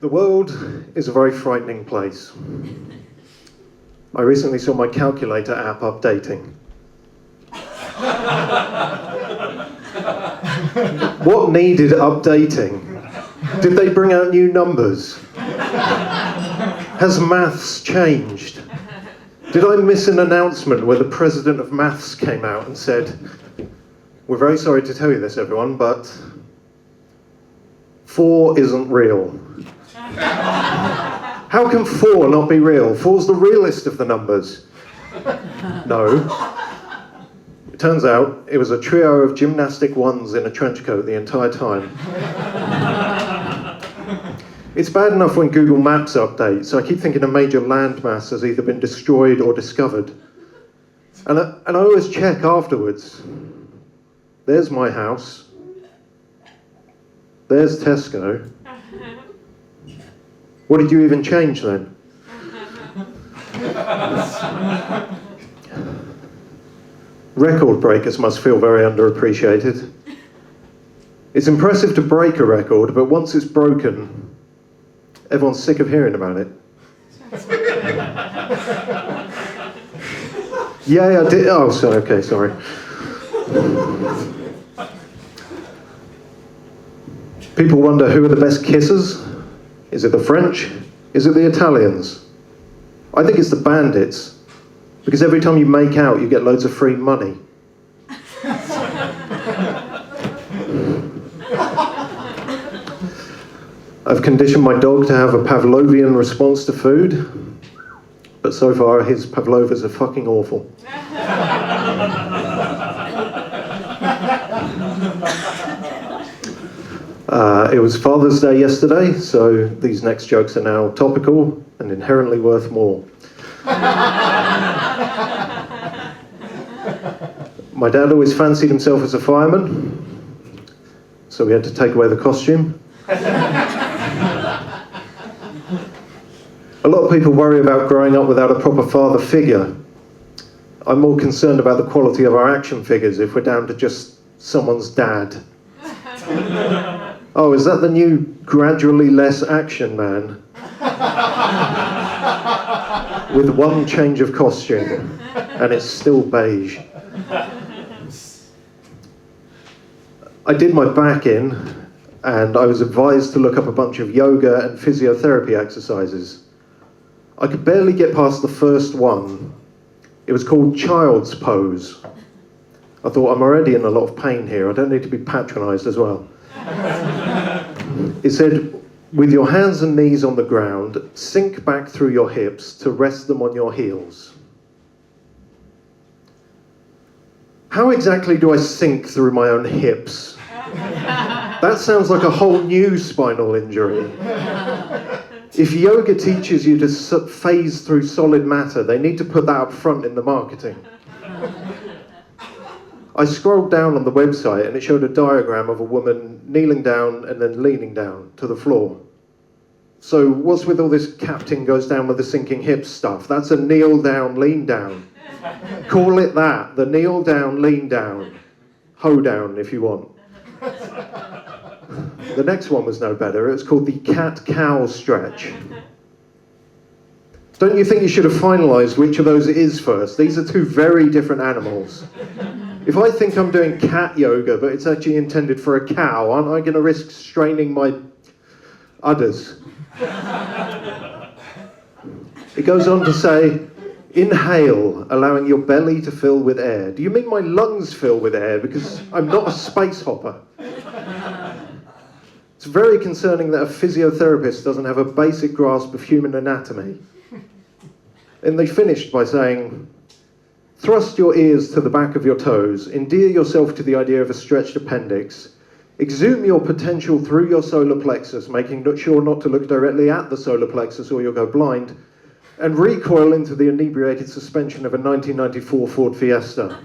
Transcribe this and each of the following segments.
The world is a very frightening place. I recently saw my calculator app updating. What needed updating? Did they bring out new numbers? Has maths changed? Did I miss an announcement where the president of maths came out and said, "We're very sorry to tell you this, everyone, but 4 isn't real"? How can 4 not be real? 4's the realest of the numbers. No. It turns out it was a trio of gymnastic ones in a trench coat the entire time. It's bad enough when Google Maps updates, so I keep thinking a major landmass has either been destroyed or discovered. And I always check afterwards. There's my house. There's Tesco. What did you even change then? Record breakers must feel very underappreciated. It's impressive to break a record, but once it's broken, everyone's sick of hearing about it. Yeah, I did. Oh, sorry. Okay, sorry. People wonder who are the best kissers. Is it the French? Is it the Italians? I think it's the bandits, because every time you make out, you get loads of free money. I've conditioned my dog to have a Pavlovian response to food, but so far his pavlovas are fucking awful. It was Father's Day yesterday, so these next jokes are now topical and inherently worth more. My dad always fancied himself as a fireman, so we had to take away the costume. A lot of people worry about growing up without a proper father figure. I'm more concerned about the quality of our action figures if we're down to just someone's dad. Oh, is that the new gradually less action man? With one change of costume, and it's still beige. I did my back in, and I was advised to look up a bunch of yoga and physiotherapy exercises. I could barely get past the first one. It was called child's pose. I thought, I'm already in a lot of pain here, I don't need to be patronised as well. It said, with your hands and knees on the ground, sink back through your hips to rest them on your heels. How exactly do I sink through my own hips? That sounds like a whole new spinal injury. If yoga teaches you to phase through solid matter, they need to put that up front in the marketing. I scrolled down on the website and it showed a diagram of a woman kneeling down and then leaning down to the floor. So what's with all this captain goes down with the sinking hips stuff? That's a kneel down, lean down. Call it that, the kneel down, lean down. Hoe down if you want. The next one was no better. It was called the cat-cow stretch. Don't you think you should have finalised which of those it is first? These are two very different animals. If I think I'm doing cat yoga, but it's actually intended for a cow, aren't I going to risk straining my udders? It goes on to say, inhale, allowing your belly to fill with air. Do you mean my lungs fill with air? Because I'm not a space hopper. It's very concerning that a physiotherapist doesn't have a basic grasp of human anatomy. And they finished by saying, thrust your ears to the back of your toes, endear yourself to the idea of a stretched appendix, exhume your potential through your solar plexus, making sure not to look directly at the solar plexus or you'll go blind, and recoil into the inebriated suspension of a 1994 Ford Fiesta.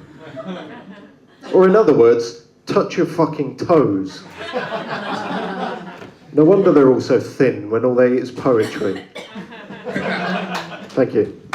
Or in other words, touch your fucking toes. No wonder they're all so thin when all they eat is poetry. Thank you.